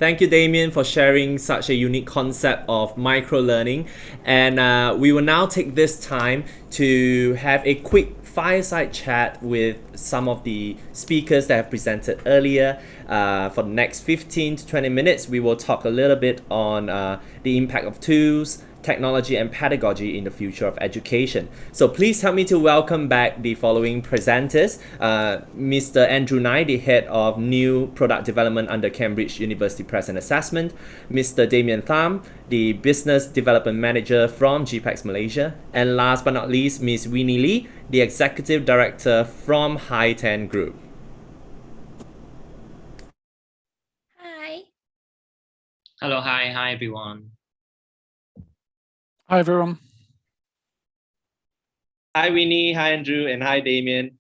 Thank you, Damien, for sharing such a unique concept of micro-learning. And we will now take this time to have a quick fireside chat with some of the speakers that have presented earlier. For the next 15 to 20 minutes, we will talk a little bit on the impact of tools, technology, and pedagogy in the future of education. So please help me to welcome back the following presenters. Mr. Andrew Nye, the Head of New Product Development under Cambridge University Press and Assessment. Mr. Damien Tham, the Business Development Manager from GPEX Malaysia. And last but not least, Ms. Winnie Lee, the Executive Director from Hi10 Group. Hi. Hello, hi everyone. Hi, everyone. Hi, Winnie. Hi, Andrew. And hi, Damien.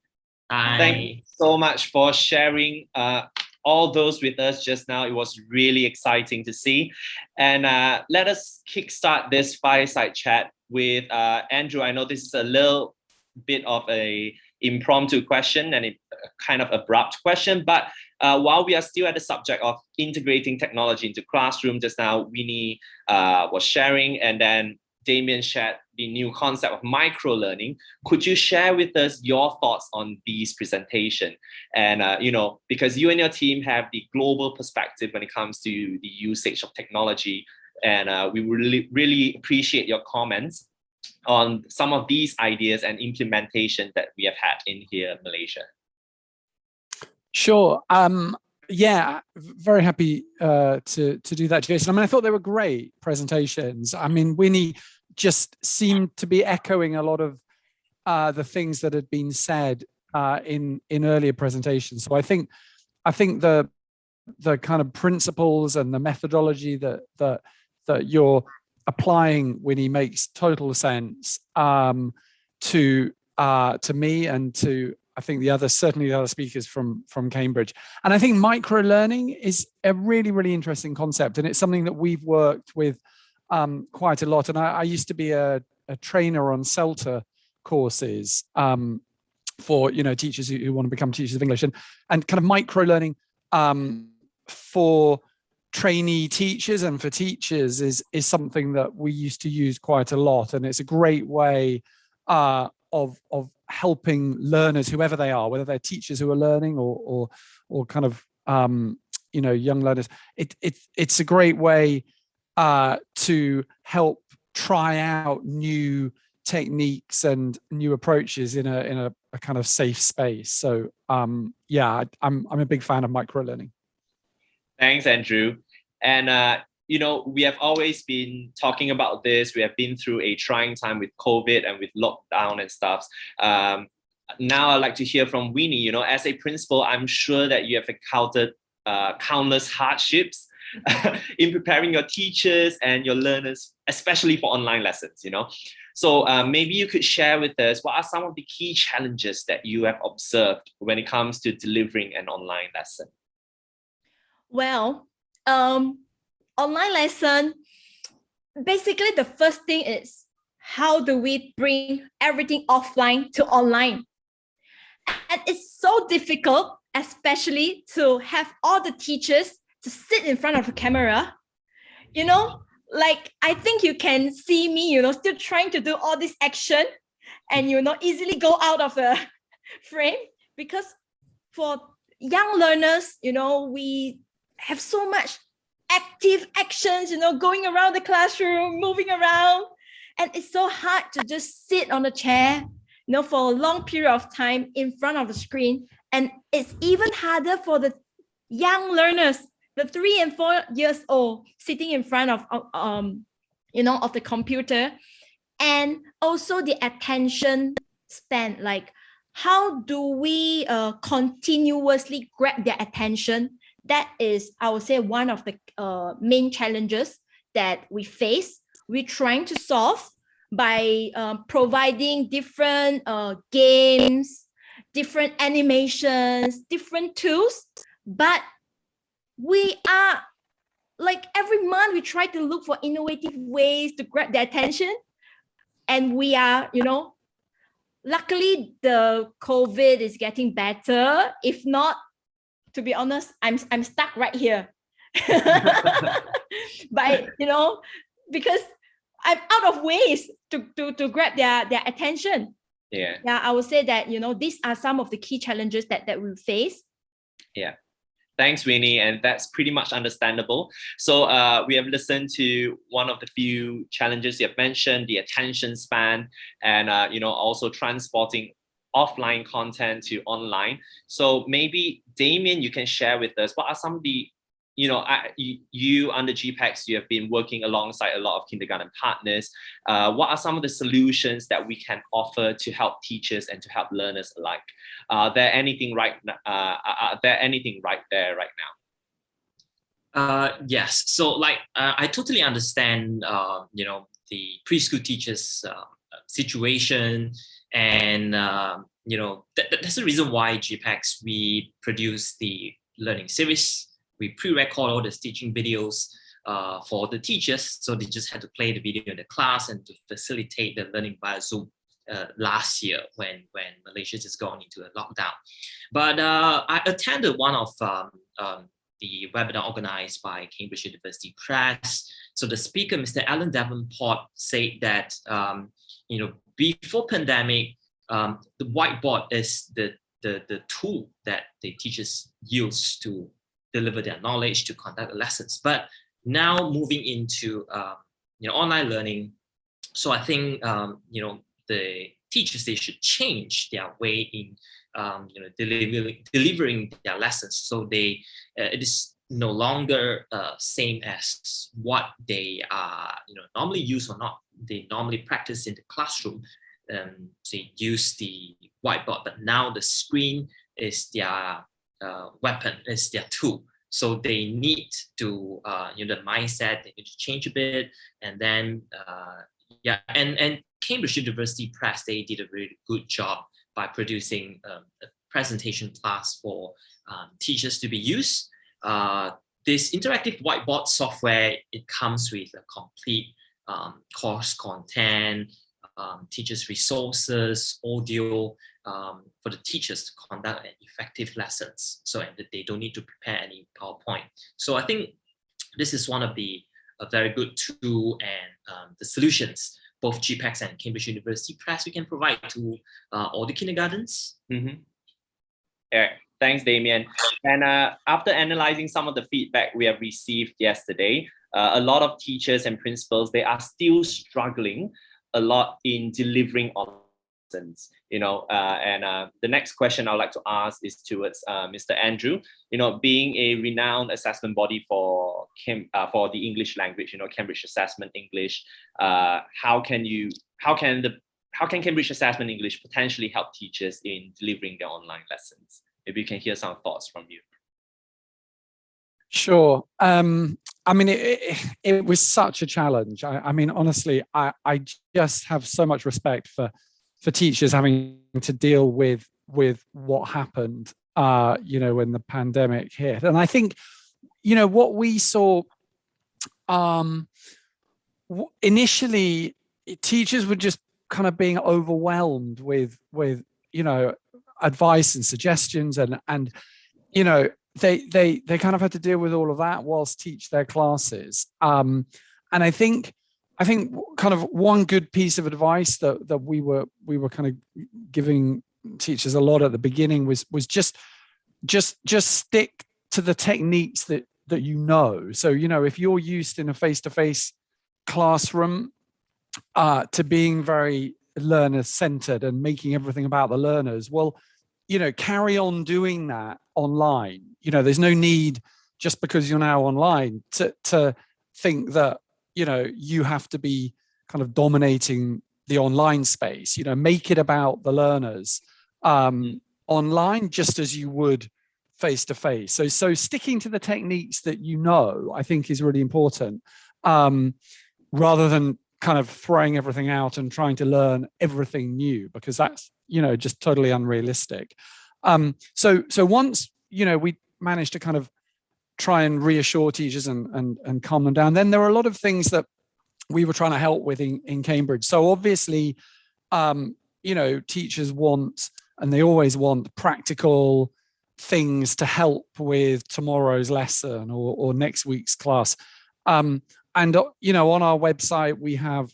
Hi. Thank you so much for sharing all those with us just now. It was really exciting to see. And let us kickstart this fireside chat with Andrew. I know this is a little bit of a impromptu question and a kind of abrupt question, but while we are still at the subject of integrating technology into classroom, just now Winnie was sharing, and then Damien shared the new concept of micro-learning. Could you share with us your thoughts on these presentation? And, because you and your team have the global perspective when it comes to the usage of technology, and we really appreciate your comments on some of these ideas and implementation that we have had in here in Malaysia. Sure. Yeah, very happy to do that, Jason. I mean, I thought they were great presentations. I mean, Winnie just seemed to be echoing a lot of the things that had been said in earlier presentations. So I think the kind of principles and the methodology that you're applying, Winnie, makes total sense to me and to, I think, certainly the other speakers from Cambridge. And I think micro-learning is a really, really interesting concept. And it's something that we've worked with quite a lot. And I used to be a trainer on CELTA courses for, teachers who want to become teachers of English, and kind of micro-learning for trainee teachers and for teachers is something that we used to use quite a lot. And it's a great way of helping learners, whoever they are, whether they're teachers who are learning or kind of young learners. It's a great way to help try out new techniques and new approaches in a kind of safe space. So yeah, I'm a big fan of micro-learning. Thanks, Andrew. And we have always been talking about this. We have been through a trying time with COVID and with lockdown and stuff. Now I'd like to hear from Winnie. As a principal, I'm sure that you have encountered countless hardships in preparing your teachers and your learners, especially for online lessons. So maybe you could share with us what are some of the key challenges that you have observed when it comes to delivering an online lesson. Well, online lesson, basically the first thing is, how do we bring everything offline to online? And it's so difficult, especially to have all the teachers to sit in front of a camera. Like, I think you can see me, still trying to do all this action and, easily go out of the frame, because for young learners, we have so much active actions, going around the classroom, moving around. And it's so hard to just sit on the chair, for a long period of time in front of the screen. And it's even harder for the young learners, the 3 and 4 years old, sitting in front of, of the computer. And also the attention span, like how do we continuously grab their attention? That is, I would say, one of the main challenges that we face. We're trying to solve by providing different games, different animations, different tools. But we are, like, every month we try to look for innovative ways to grab their attention. And we are, luckily the COVID is getting better. If not, to be honest, I'm stuck right here. But, because I'm out of ways to grab their attention. Yeah. Yeah, I would say that, these are some of the key challenges that we face. Yeah. Thanks, Winnie, and that's pretty much understandable. So we have listened to one of the few challenges you have mentioned, the attention span, and also transporting offline content to online. So maybe Damien, you can share with us what are some of the, you under GPEX, you have been working alongside a lot of kindergarten partners. What are some of the solutions that we can offer to help teachers and to help learners alike? Are there anything right there right now? Yes. So I totally understand, the preschool teachers situation, and that's the reason why GPEX, we produce the learning series. We pre-record all the teaching videos for the teachers, so they just had to play the video in the class and to facilitate the learning via Zoom last year when Malaysia just gone into a lockdown. But I attended one of the webinar organized by Cambridge University Press. So the speaker, Mr. Alan Davenport, said that before pandemic, the whiteboard is the tool that the teachers use to deliver their knowledge, to conduct the lessons. But now moving into online learning, so I think the teachers, they should change their way in delivering their lessons. So it is no longer same as what they are normally use or not. They normally practice in the classroom. They use the whiteboard, but now the screen is their weapon, is their tool. So they need to the mindset, they need to change a bit. And then and Cambridge University Press, they did a really good job by producing a presentation class for teachers to be used. This interactive whiteboard software, it comes with a complete course content, teachers' resources, audio, for the teachers to conduct effective lessons, so that they don't need to prepare any PowerPoint. So I think this is one of the very good tool and the solutions both GPEX and Cambridge University Press we can provide to all the kindergartens. Mm-hmm. Yeah, thanks, Damien. And after analyzing some of the feedback we have received yesterday, a lot of teachers and principals, they are still struggling a lot in delivering on lessons, and the next question I would like to ask is towards Mr. Andrew. Being a renowned assessment body for the English language, Cambridge Assessment English, how can Cambridge Assessment English potentially help teachers in delivering their online lessons? Maybe you can hear some thoughts from you. Sure. It was such a challenge. Honestly, I just have so much respect for teachers having to deal with what happened, when the pandemic hit. And I think, what we saw initially, teachers were just kind of being overwhelmed with advice and suggestions, and they kind of had to deal with all of that whilst teach their classes. And I think kind of one good piece of advice that we were kind of giving teachers a lot at the beginning was just stick to the techniques that So, if you're used in a face-to-face classroom to being very learner-centered and making everything about the learners, well, carry on doing that online. There's no need, just because you're now online, to think that, you have to be kind of dominating the online space. Make it about the learners online, just as you would face to face. So sticking to the techniques that I think is really important, rather than kind of throwing everything out and trying to learn everything new, because that's just totally unrealistic. So once we managed to kind of try and reassure teachers and calm them down, then there are a lot of things that we were trying to help with in Cambridge. So obviously, teachers want, and they always want, practical things to help with tomorrow's lesson or next week's class. And you know, on our website we have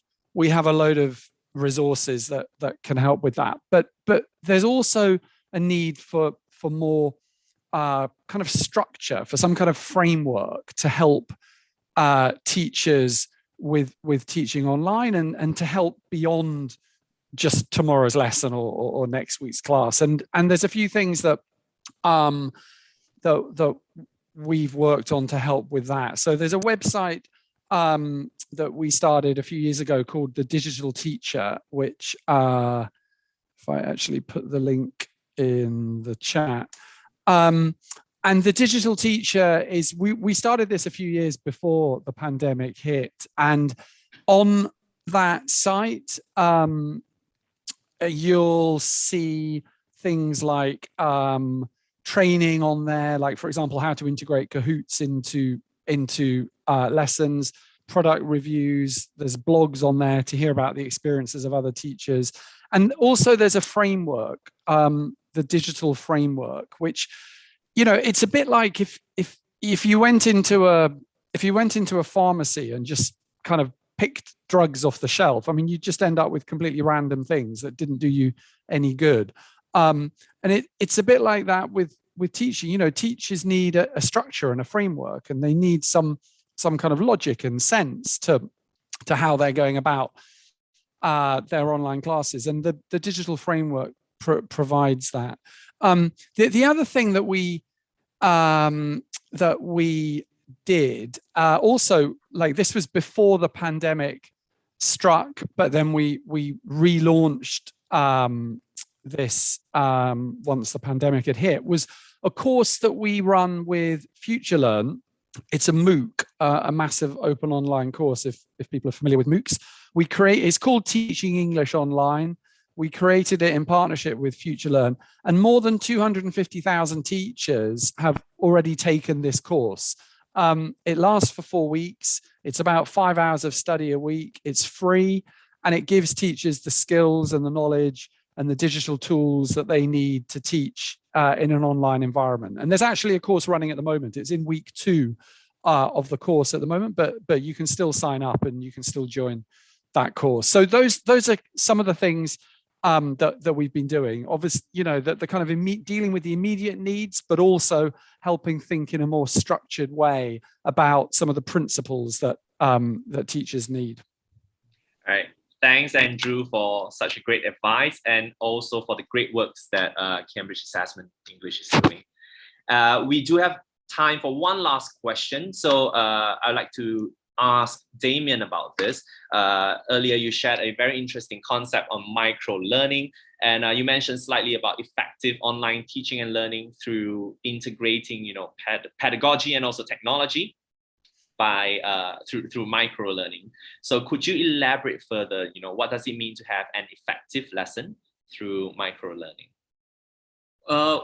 a load of resources that can help with that. But there's also a need for more kind of structure, for some kind of framework to help teachers with teaching online and to help beyond just tomorrow's lesson or next week's class. And there's a few things that that we've worked on to help with that. So there's a website that we started a few years ago called The Digital Teacher, which if I actually put the link in the chat. And The Digital Teacher is, we started this a few years before the pandemic hit. And on that site, you'll see things like training on there, like, for example, how to integrate Kahoots into lessons, product reviews. There's blogs on there to hear about the experiences of other teachers. And also there's a framework, the digital framework, which, you know, it's a bit like if you went into a pharmacy and just kind of picked drugs off the shelf, I mean, you just end up with completely random things that didn't do you any good. And it's a bit like that with teaching. You know, teachers need a structure and a framework, and they need some kind of logic and sense to how they're going about their online classes, and the digital framework provides that. The other thing that we did also, like, this was before the pandemic struck, but then we relaunched this once the pandemic had hit, was a course that we run with FutureLearn. It's a MOOC, a massive open online course. If people are familiar with MOOCs, it's called Teaching English Online. We created it in partnership with FutureLearn, and more than 250,000 teachers have already taken this course. It lasts for 4 weeks. It's about 5 hours of study a week. It's free, and it gives teachers the skills and the knowledge and the digital tools that they need to teach in an online environment. And there's actually a course running at the moment. It's in week 2 of the course at the moment, but you can still sign up and you can still join that course. So those are some of the things that we've been doing. Obviously, you know, the kind of dealing with the immediate needs, but also helping think in a more structured way about some of the principles that that teachers need. All right. Thanks, Andrew, for such a great advice, and also for the great works that Cambridge Assessment English is doing. We do have time for one last question. So I'd like to ask Damien about this. Earlier, you shared a very interesting concept on micro-learning, and you mentioned slightly about effective online teaching and learning through integrating, you know, pedagogy and also technology by through micro-learning. So could you elaborate further, you know, what does it mean to have an effective lesson through micro-learning?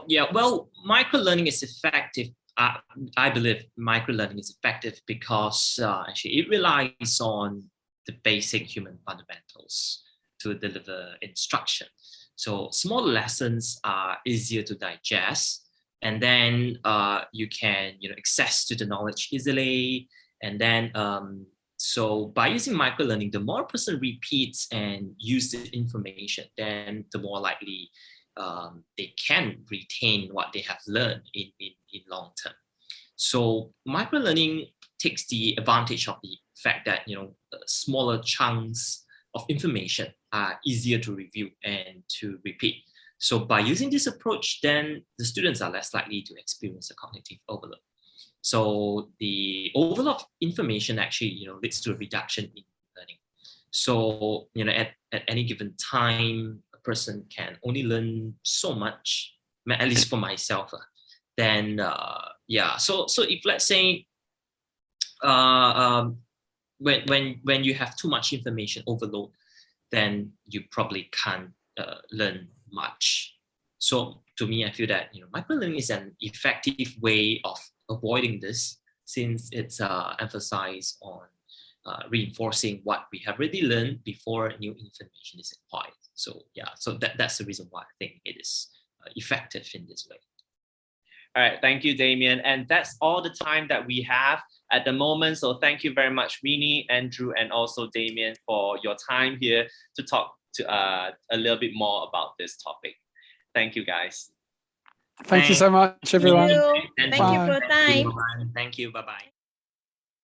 Yeah, well, micro-learning is effective. I believe micro-learning is effective because actually it relies on the basic human fundamentals to deliver instruction. So small lessons are easier to digest, and then you can, you know, access to the knowledge easily. And then so by using micro-learning, the more a person repeats and uses the information, then the more likely they can retain what they have learned in long term. So micro-learning takes the advantage of the fact that, you know, smaller chunks of information are easier to review and to repeat. So by using this approach, then the students are less likely to experience a cognitive overload. So the overload of information actually, you know, leads to a reduction in learning. So, you know, at any given time, a person can only learn so much, at least for myself. Then, yeah. So if, let's say, when you have too much information overload, then you probably can't learn much. So to me, I feel that, you know, micro-learning is an effective way of avoiding this, since it's emphasized on reinforcing what we have already learned before new information is acquired. So yeah, so that's the reason why I think it is effective in this way. All right, thank you, Damien. And that's all the time that we have at the moment. So thank you very much, Winnie, Andrew, and also Damien for your time here to talk to a little bit more about this topic. Thank you, guys. Thank you so much, everyone. Thank you for your time. Thank you. Bye-bye.